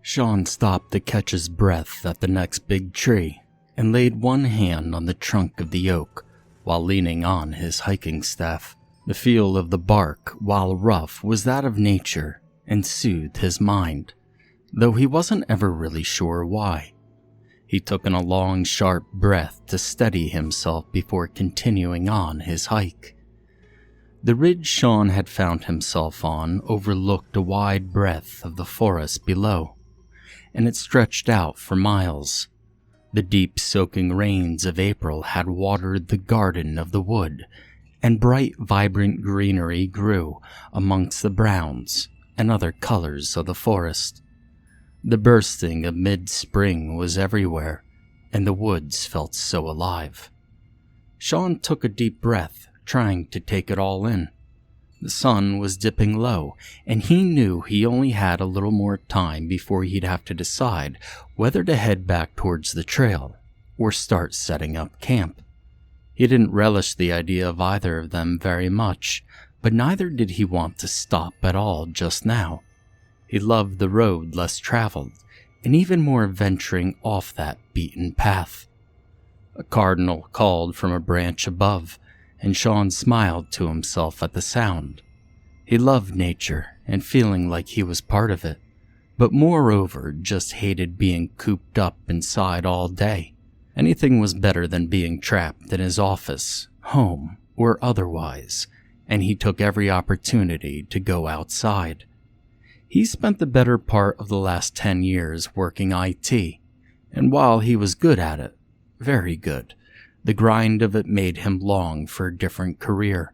Sean stopped to catch his breath at the next big tree and laid one hand on the trunk of the oak while leaning on his hiking staff. The feel of the bark, while rough, was that of nature and soothed his mind, though he wasn't ever really sure why. He took in a long, sharp breath to steady himself before continuing on his hike. The ridge Sean had found himself on overlooked a wide breadth of the forest below, and it stretched out for miles. The deep soaking rains of April had watered the garden of the wood, and bright, vibrant greenery grew amongst the browns and other colors of the forest. The bursting of mid-spring was everywhere, and the woods felt so alive. Sean took a deep breath, trying to take it all in. The sun was dipping low, and he knew he only had a little more time before he'd have to decide whether to head back towards the trail or start setting up camp. He didn't relish the idea of either of them very much, but neither did he want to stop at all just now. He loved the road less traveled, and even more venturing off that beaten path. A cardinal called from a branch above, and Sean smiled to himself at the sound. He loved nature and feeling like he was part of it, but moreover just hated being cooped up inside all day. Anything was better than being trapped in his office, home, or otherwise, and he took every opportunity to go outside. He spent the better part of the last 10 years working IT, and while he was good at it, very good, the grind of it made him long for a different career.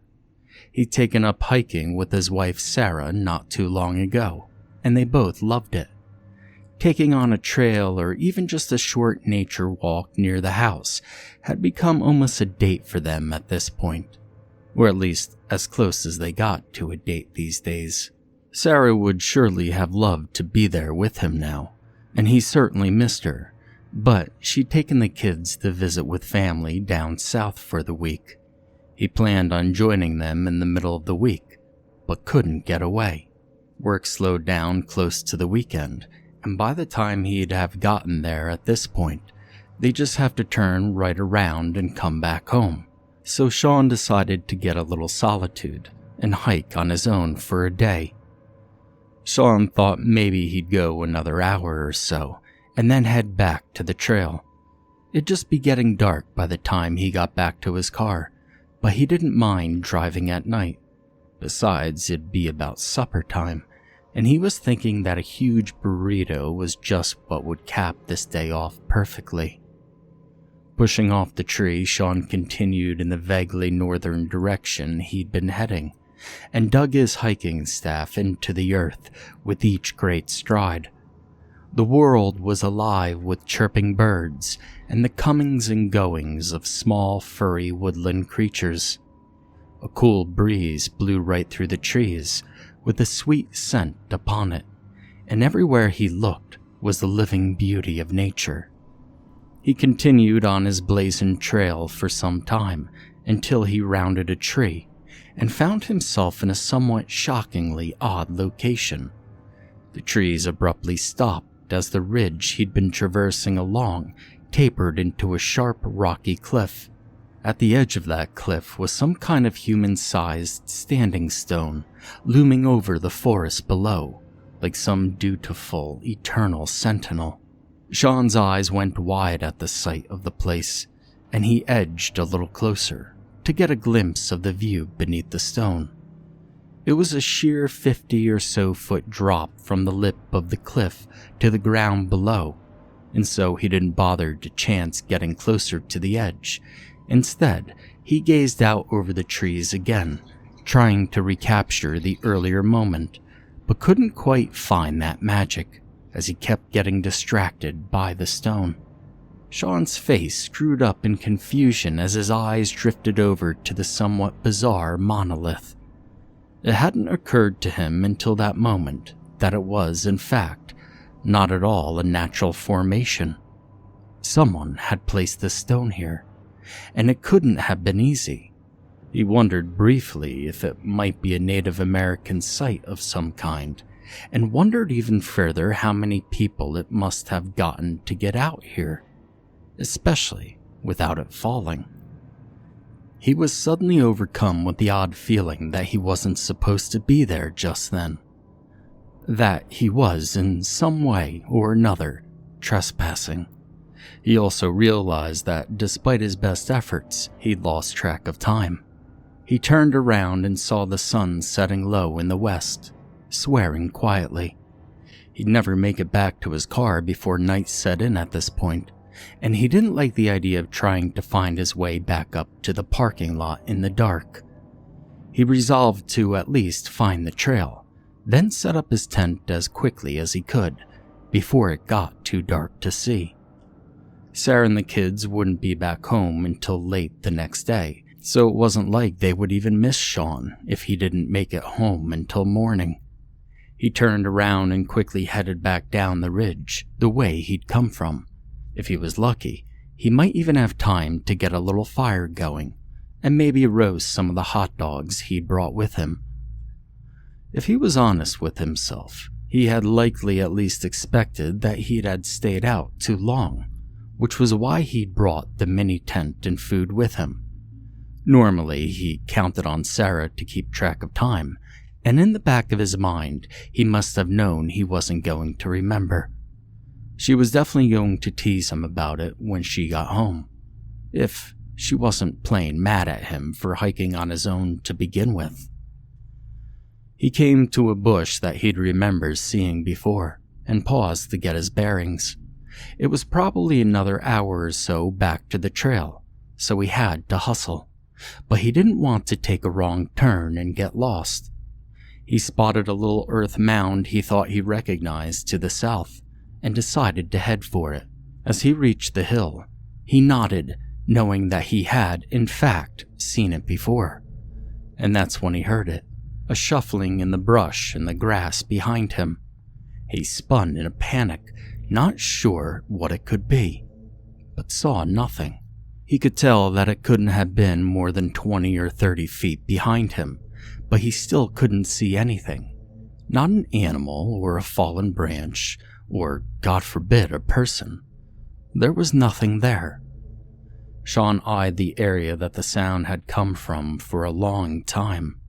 He'd taken up hiking with his wife Sarah not too long ago, and they both loved it. Taking on a trail or even just a short nature walk near the house had become almost a date for them at this point, or at least as close as they got to a date these days. Sarah would surely have loved to be there with him now, and he certainly missed her, but she'd taken the kids to visit with family down south for the week. He planned on joining them in the middle of the week, but couldn't get away. Work slowed down close to the weekend, and by the time he'd have gotten there at this point, they'd just have to turn right around and come back home. So Sean decided to get a little solitude and hike on his own for a day. Sean thought maybe he'd go another hour or so, and then head back to the trail. It'd just be getting dark by the time he got back to his car, but he didn't mind driving at night. Besides, it'd be about supper time, and he was thinking that a huge burrito was just what would cap this day off perfectly. Pushing off the tree, Sean continued in the vaguely northern direction he'd been heading, and dug his hiking staff into the earth with each great stride. The world was alive with chirping birds and the comings and goings of small, furry woodland creatures. A cool breeze blew right through the trees with a sweet scent upon it, and everywhere he looked was the living beauty of nature. He continued on his blazing trail for some time until he rounded a tree and found himself in a somewhat shockingly odd location. The trees abruptly stopped as the ridge he'd been traversing along tapered into a sharp, rocky cliff. At the edge of that cliff was some kind of human-sized standing stone looming over the forest below, like some dutiful, eternal sentinel. Sean's eyes went wide at the sight of the place, and he edged a little closer to get a glimpse of the view beneath the stone. It was a sheer 50 or so foot drop from the lip of the cliff to the ground below, and so he didn't bother to chance getting closer to the edge. Instead, he gazed out over the trees again, trying to recapture the earlier moment, but couldn't quite find that magic, as he kept getting distracted by the stone. Sean's face screwed up in confusion as his eyes drifted over to the somewhat bizarre monolith. It hadn't occurred to him until that moment that it was, in fact, not at all a natural formation. Someone had placed the stone here, and it couldn't have been easy. He wondered briefly if it might be a Native American site of some kind, and wondered even further how many people it must have gotten to get out here, especially without it falling. He was suddenly overcome with the odd feeling that he wasn't supposed to be there just then. That he was, in some way or another, trespassing. He also realized that despite his best efforts, he'd lost track of time. He turned around and saw the sun setting low in the west, swearing quietly. He'd never make it back to his car before night set in at this point, and he didn't like the idea of trying to find his way back up to the parking lot in the dark. He resolved to at least find the trail, then set up his tent as quickly as he could before it got too dark to see. Sarah and the kids wouldn't be back home until late the next day, so it wasn't like they would even miss Sean if he didn't make it home until morning. He turned around and quickly headed back down the ridge the way he'd come from. If he was lucky, he might even have time to get a little fire going and maybe roast some of the hot dogs he'd brought with him. If he was honest with himself, he had likely at least expected that he'd had stayed out too long, which was why he'd brought the mini tent and food with him. Normally, he counted on Sarah to keep track of time, and in the back of his mind, he must have known he wasn't going to remember. She was definitely going to tease him about it when she got home, if she wasn't plain mad at him for hiking on his own to begin with. He came to a bush that he'd remembered seeing before, and paused to get his bearings. It was probably another hour or so back to the trail, so he had to hustle, but he didn't want to take a wrong turn and get lost. He spotted a little earth mound he thought he recognized to the south, and decided to head for it. As he reached the hill, he nodded, knowing that he had, in fact, seen it before. And that's when he heard it, a shuffling in the brush and the grass behind him. He spun in a panic, not sure what it could be, but saw nothing. He could tell that it couldn't have been more than 20 or 30 feet behind him, but he still couldn't see anything. Not an animal or a fallen branch, or, God forbid, a person. There was nothing there. Sean eyed the area that the sound had come from for a long time.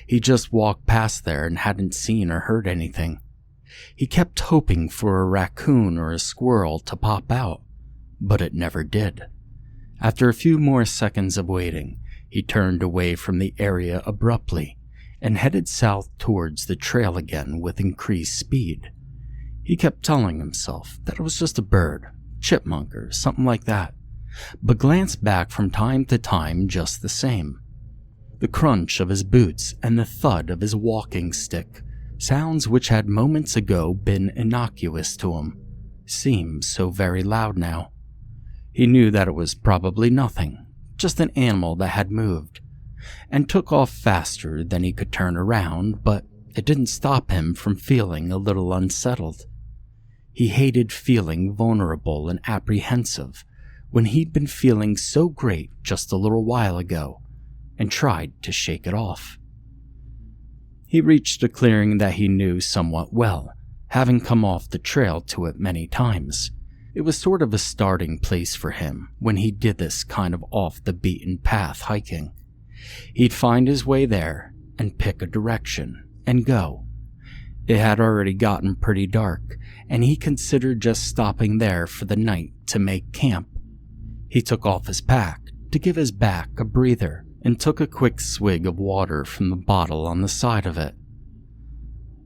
He just walked past there and hadn't seen or heard anything. He kept hoping for a raccoon or a squirrel to pop out, but it never did. After a few more seconds of waiting, he turned away from the area abruptly and headed south towards the trail again with increased speed. He kept telling himself that it was just a bird, chipmunk or something like that, but glanced back from time to time just the same. The crunch of his boots and the thud of his walking stick, sounds which had moments ago been innocuous to him, seemed so very loud now. He knew that it was probably nothing, just an animal that had moved, and took off faster than he could turn around, but it didn't stop him from feeling a little unsettled. He hated feeling vulnerable and apprehensive when he'd been feeling so great just a little while ago, and tried to shake it off. He reached a clearing that he knew somewhat well, having come off the trail to it many times. It was sort of a starting place for him when he did this kind of off-the-beaten-path hiking. He'd find his way there and pick a direction and go. It had already gotten pretty dark, and he considered just stopping there for the night to make camp. He took off his pack to give his back a breather and took a quick swig of water from the bottle on the side of it.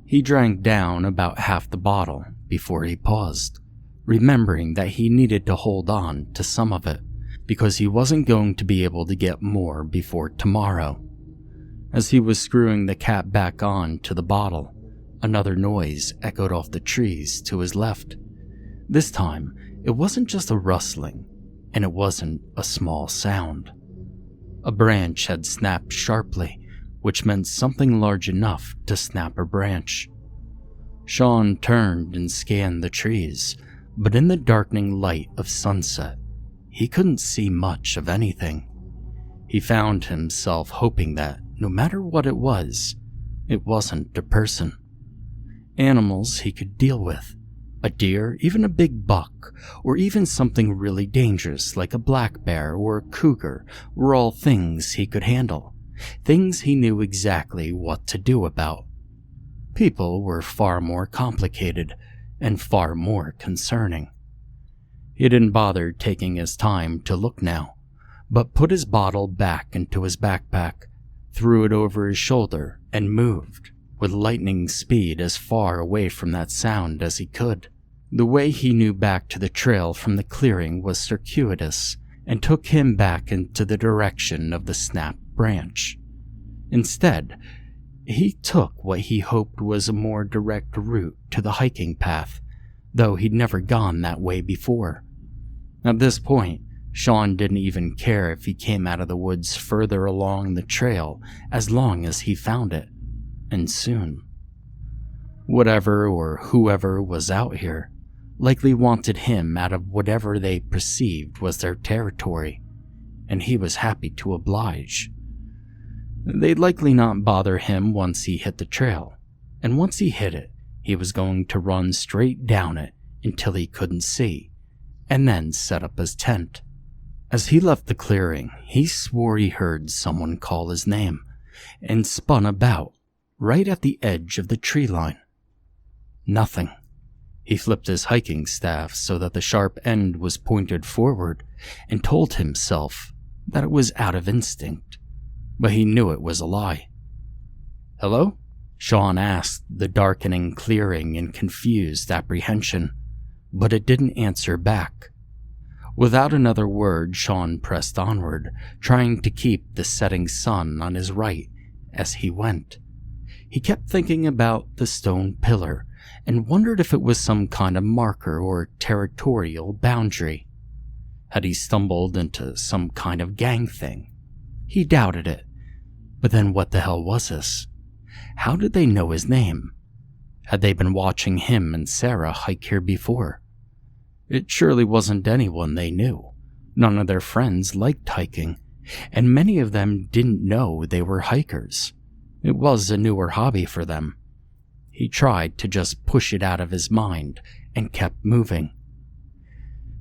He drank down about half the bottle before he paused, remembering that he needed to hold on to some of it because he wasn't going to be able to get more before tomorrow. As he was screwing the cap back on to the bottle, another noise echoed off the trees to his left. This time, it wasn't just a rustling, and it wasn't a small sound. A branch had snapped sharply, which meant something large enough to snap a branch. Sean turned and scanned the trees, but in the darkening light of sunset, he couldn't see much of anything. He found himself hoping that, no matter what it wasn't a person. Animals he could deal with. A deer, even a big buck, or even something really dangerous like a black bear or a cougar were all things he could handle. Things he knew exactly what to do about. People were far more complicated and far more concerning. He didn't bother taking his time to look now, but put his bottle back into his backpack, threw it over his shoulder, and moved with lightning speed as far away from that sound as he could. The way he knew back to the trail from the clearing was circuitous and took him back into the direction of the snapped branch. Instead, he took what he hoped was a more direct route to the hiking path, though he'd never gone that way before. At this point, Sean didn't even care if he came out of the woods further along the trail as long as he found it, and soon. Whatever or whoever was out here likely wanted him out of whatever they perceived was their territory, and he was happy to oblige. They'd likely not bother him once he hit the trail, and once he hit it, he was going to run straight down it until he couldn't see, and then set up his tent. As he left the clearing, he swore he heard someone call his name, and spun about, right at the edge of the tree line. Nothing. He flipped his hiking staff so that the sharp end was pointed forward, and told himself that it was out of instinct, but he knew it was a lie. "Hello?" Sean asked the darkening clearing in confused apprehension, but it didn't answer back. Without another word, Sean pressed onward, trying to keep the setting sun on his right as he went. He kept thinking about the stone pillar and wondered if it was some kind of marker or territorial boundary. Had he stumbled into some kind of gang thing? He doubted it. But then what the hell was this? How did they know his name? Had they been watching him and Sarah hike here before? It surely wasn't anyone they knew. None of their friends liked hiking, and many of them didn't know they were hikers. It was a newer hobby for them. He tried to just push it out of his mind and kept moving.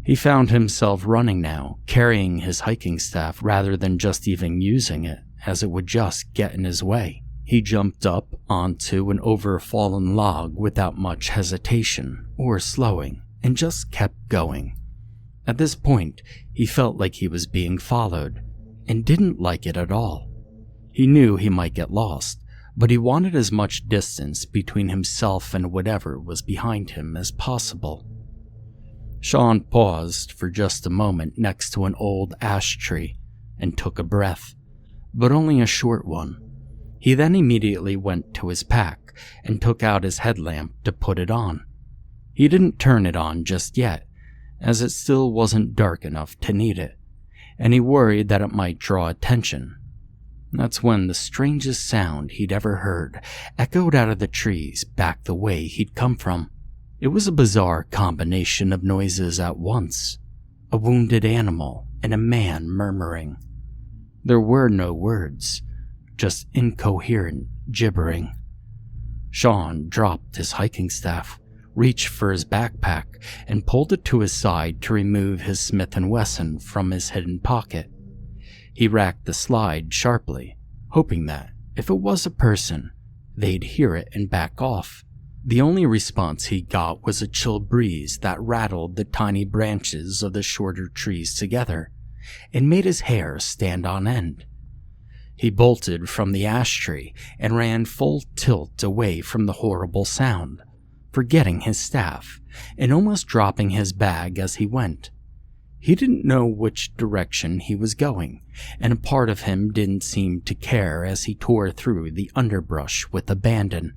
He found himself running now, carrying his hiking staff rather than just even using it, as it would just get in his way. He jumped up onto an overfallen log without much hesitation or slowing, and just kept going. At this point, he felt like he was being followed, and didn't like it at all. He knew he might get lost, but he wanted as much distance between himself and whatever was behind him as possible. Sean paused for just a moment next to an old ash tree and took a breath, but only a short one. He then immediately went to his pack and took out his headlamp to put it on. He didn't turn it on just yet, as it still wasn't dark enough to need it, and he worried that it might draw attention. That's when the strangest sound he'd ever heard echoed out of the trees back the way he'd come from. It was a bizarre combination of noises at once. A wounded animal and a man murmuring. There were no words, just incoherent gibbering. Sean dropped his hiking staff, reached for his backpack, and pulled it to his side to remove his Smith & Wesson from his hidden pocket. He racked the slide sharply, hoping that, if it was a person, they'd hear it and back off. The only response he got was a chill breeze that rattled the tiny branches of the shorter trees together and made his hair stand on end. He bolted from the ash tree and ran full tilt away from the horrible sound, forgetting his staff and almost dropping his bag as he went. He didn't know which direction he was going, and a part of him didn't seem to care as he tore through the underbrush with abandon.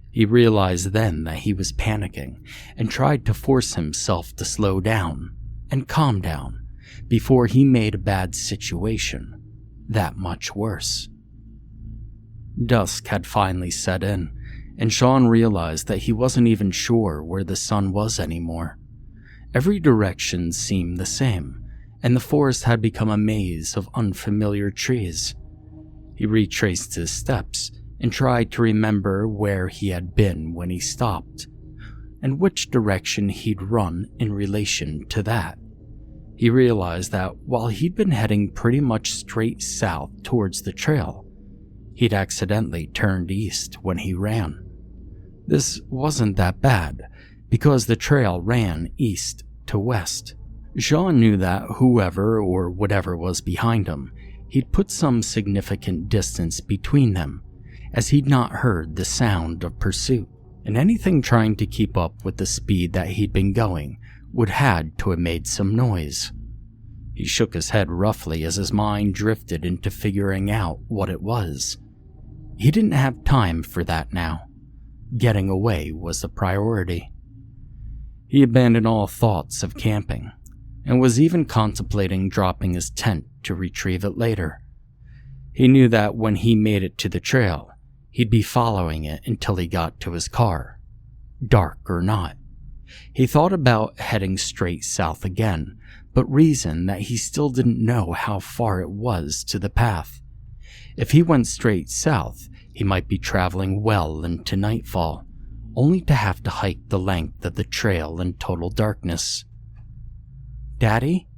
He realized then that he was panicking and tried to force himself to slow down and calm down before he made a bad situation that much worse. Dusk had finally set in, and Sean realized that he wasn't even sure where the sun was anymore. Every direction seemed the same, and the forest had become a maze of unfamiliar trees. He retraced his steps and tried to remember where he had been when he stopped, and which direction he'd run in relation to that. He realized that while he'd been heading pretty much straight south towards the trail, he'd accidentally turned east when he ran. This wasn't that bad, because the trail ran east to west. Sean knew that whoever or whatever was behind him, he'd put some significant distance between them, as he'd not heard the sound of pursuit, and anything trying to keep up with the speed that he'd been going would had to have made some noise. He shook his head roughly as his mind drifted into figuring out what it was. He didn't have time for that now. Getting away was the priority. He abandoned all thoughts of camping, and was even contemplating dropping his tent to retrieve it later. He knew that when he made it to the trail, he'd be following it until he got to his car, dark or not. He thought about heading straight south again, but reasoned that he still didn't know how far it was to the path. If he went straight south, he might be traveling well into nightfall, only to have to hike the length of the trail in total darkness. "Daddy?"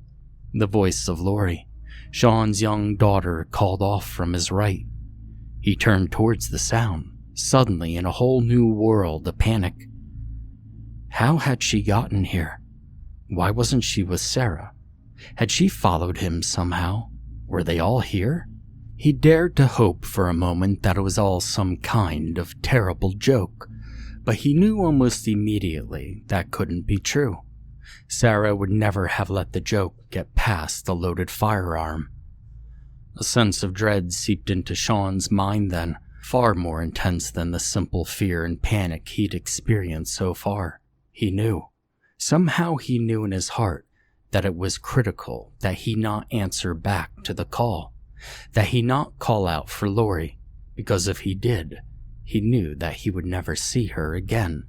The voice of Lori, Sean's young daughter, called off from his right. He turned towards the sound, suddenly in a whole new world of panic. How had she gotten here? Why wasn't she with Sarah? Had she followed him somehow? Were they all here? He dared to hope for a moment that it was all some kind of terrible joke, but he knew almost immediately that couldn't be true. Sarah would never have let the joke get past the loaded firearm. A sense of dread seeped into Sean's mind then, far more intense than the simple fear and panic he'd experienced so far. He knew. Somehow he knew in his heart that it was critical that he not answer back to the call, that he not call out for Lori, because if he did, he knew that he would never see her again.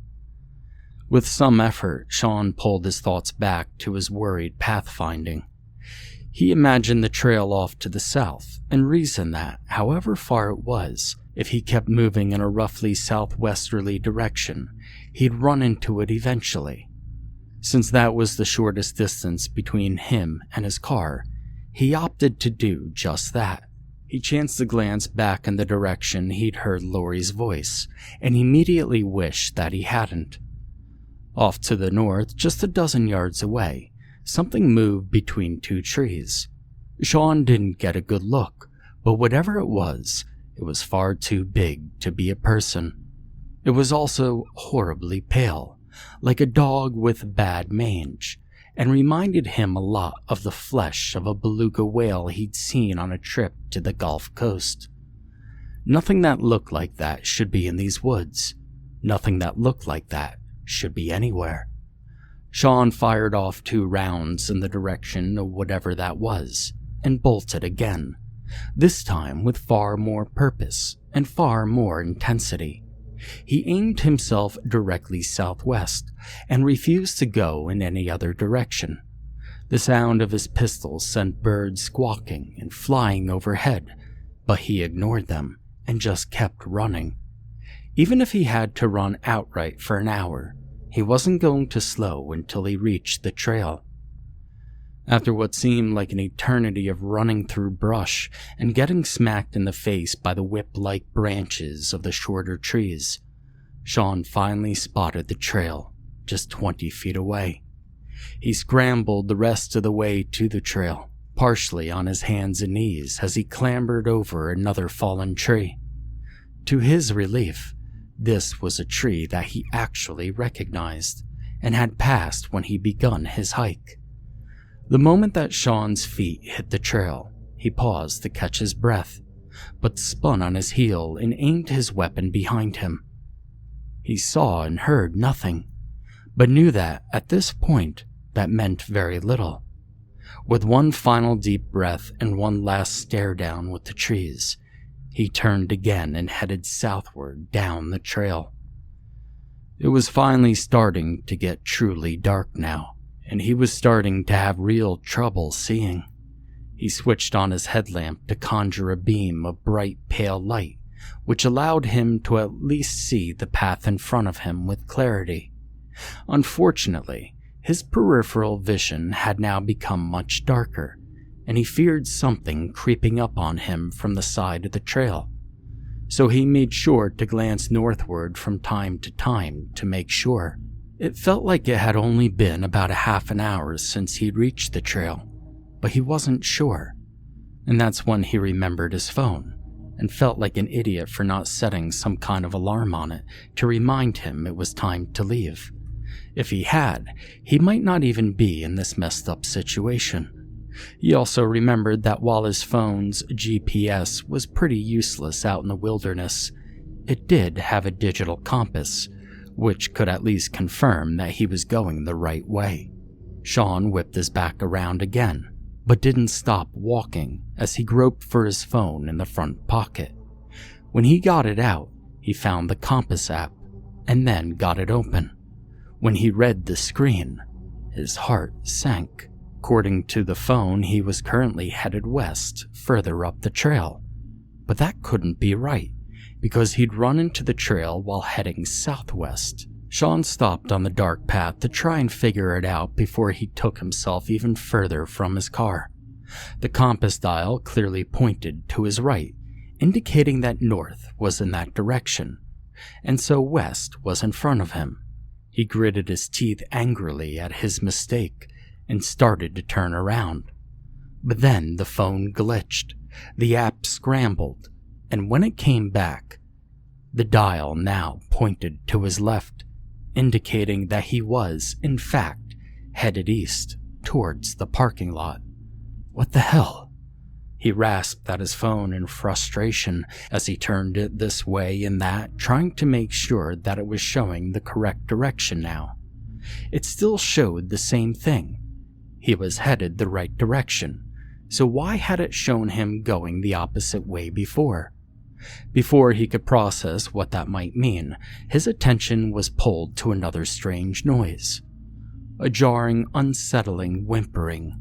With some effort, Sean pulled his thoughts back to his worried pathfinding. He imagined the trail off to the south and reasoned that, however far it was, if he kept moving in a roughly southwesterly direction, he'd run into it eventually. Since that was the shortest distance between him and his car, he opted to do just that. He chanced to glance back in the direction he'd heard Lori's voice, and immediately wished that he hadn't. Off to the north, just a dozen yards away, something moved between two trees. Sean didn't get a good look, but whatever it was far too big to be a person. It was also horribly pale, like a dog with bad mange, and reminded him a lot of the flesh of a beluga whale he'd seen on a trip to the Gulf Coast. Nothing that looked like that should be in these woods. Nothing that looked like that should be anywhere. Sean fired off 2 rounds in the direction of whatever that was, and bolted again, this time with far more purpose and far more intensity. He aimed himself directly southwest and refused to go in any other direction. The sound of his pistol sent birds squawking and flying overhead, but he ignored them and just kept running. Even if he had to run outright for an hour, he wasn't going to slow until he reached the trail. After what seemed like an eternity of running through brush and getting smacked in the face by the whip-like branches of the shorter trees, Sean finally spotted the trail, just 20 feet away. He scrambled the rest of the way to the trail, partially on his hands and knees as he clambered over another fallen tree. To his relief, this was a tree that he actually recognized and had passed when he begun his hike. The moment that Sean's feet hit the trail, he paused to catch his breath, but spun on his heel and aimed his weapon behind him. He saw and heard nothing, but knew that at this point that meant very little. With one final deep breath and one last stare down with the trees, he turned again and headed southward down the trail. It was finally starting to get truly dark now, and he was starting to have real trouble seeing. He switched on his headlamp to conjure a beam of bright pale light which allowed him to at least see the path in front of him with clarity. Unfortunately, his peripheral vision had now become much darker, and he feared something creeping up on him from the side of the trail. So he made sure to glance northward from time to time to make sure. It felt like it had only been about a half an hour since he'd reached the trail, but he wasn't sure. And that's when he remembered his phone, and felt like an idiot for not setting some kind of alarm on it to remind him it was time to leave. If he had, he might not even be in this messed up situation. He also remembered that while his phone's GPS was pretty useless out in the wilderness, it did have a digital compass, which could at least confirm that he was going the right way. Sean whipped his back around again, but didn't stop walking as he groped for his phone in the front pocket. When he got it out, he found the compass app, and then got it open. When he read the screen, his heart sank. According to the phone, he was currently headed west, further up the trail. But that couldn't be right, because he'd run into the trail while heading southwest. Sean stopped on the dark path to try and figure it out before he took himself even further from his car. The compass dial clearly pointed to his right, indicating that north was in that direction, and so west was in front of him. He gritted his teeth angrily at his mistake and started to turn around. But then the phone glitched, the app scrambled, and when it came back, the dial now pointed to his left, indicating that he was, in fact, headed east towards the parking lot. What the hell? He rasped at his phone in frustration as he turned it this way and that, trying to make sure that it was showing the correct direction now. It still showed the same thing. He was headed the right direction, so why had it shown him going the opposite way before? Before he could process what that might mean, his attention was pulled to another strange noise. A jarring, unsettling whimpering,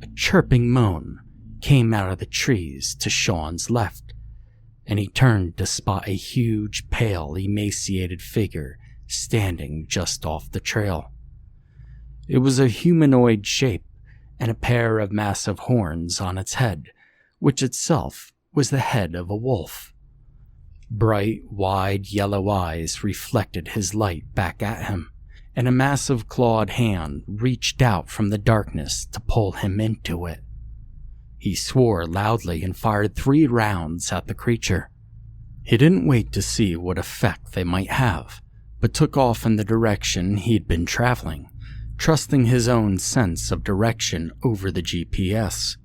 a chirping moan came out of the trees to Sean's left, and he turned to spot a huge, pale, emaciated figure standing just off the trail. It was a humanoid shape and a pair of massive horns on its head, which itself was the head of a wolf. Bright, wide yellow eyes reflected his light back at him, and a massive clawed hand reached out from the darkness to pull him into it. He swore loudly and fired 3 rounds at the creature. He didn't wait to see what effect they might have, but took off in the direction he'd been traveling, trusting his own sense of direction over the GPS.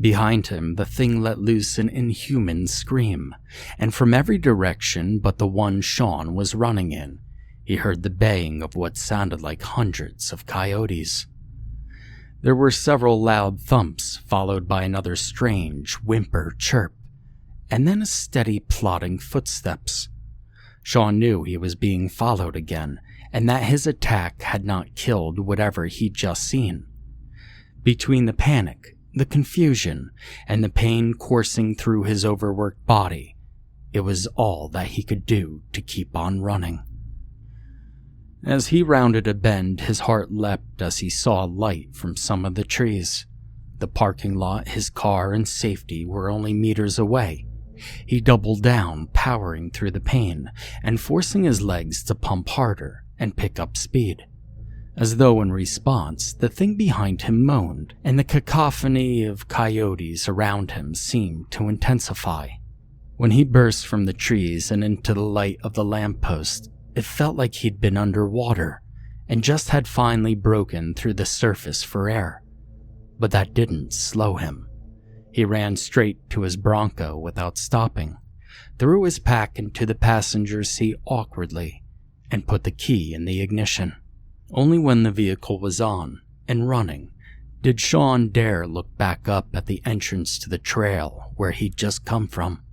Behind him, the thing let loose an inhuman scream, and from every direction but the one Sean was running in, he heard the baying of what sounded like hundreds of coyotes. There were several loud thumps, followed by another strange whimper chirp, and then a steady plodding footsteps. Sean knew he was being followed again, and that his attack had not killed whatever he'd just seen. Between the panic, the confusion, and the pain coursing through his overworked body, it was all that he could do to keep on running. As he rounded a bend, his heart leapt as he saw light from some of the trees. The parking lot, his car, and safety were only meters away. He doubled down, powering through the pain, and forcing his legs to pump harder and pick up speed. As though in response, the thing behind him moaned, and the cacophony of coyotes around him seemed to intensify. When he burst from the trees and into the light of the lamppost, it felt like he'd been underwater, and just had finally broken through the surface for air. But that didn't slow him. He ran straight to his Bronco without stopping, threw his pack into the passenger seat awkwardly, and put the key in the ignition. Only when the vehicle was on and running did Sean dare look back up at the entrance to the trail where he'd just come from.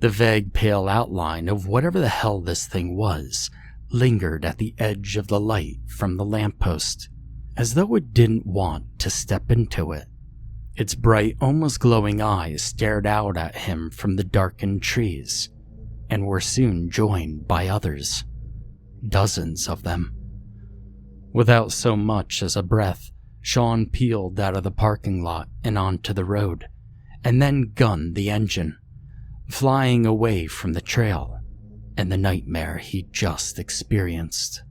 The vague pale outline of whatever the hell this thing was lingered at the edge of the light from the lamppost, as though it didn't want to step into it. Its bright, almost glowing eyes stared out at him from the darkened trees. and were soon joined by others. Dozens of them. Without so much as a breath, Sean peeled out of the parking lot and onto the road, and then gunned the engine, flying away from the trail and the nightmare he'd just experienced.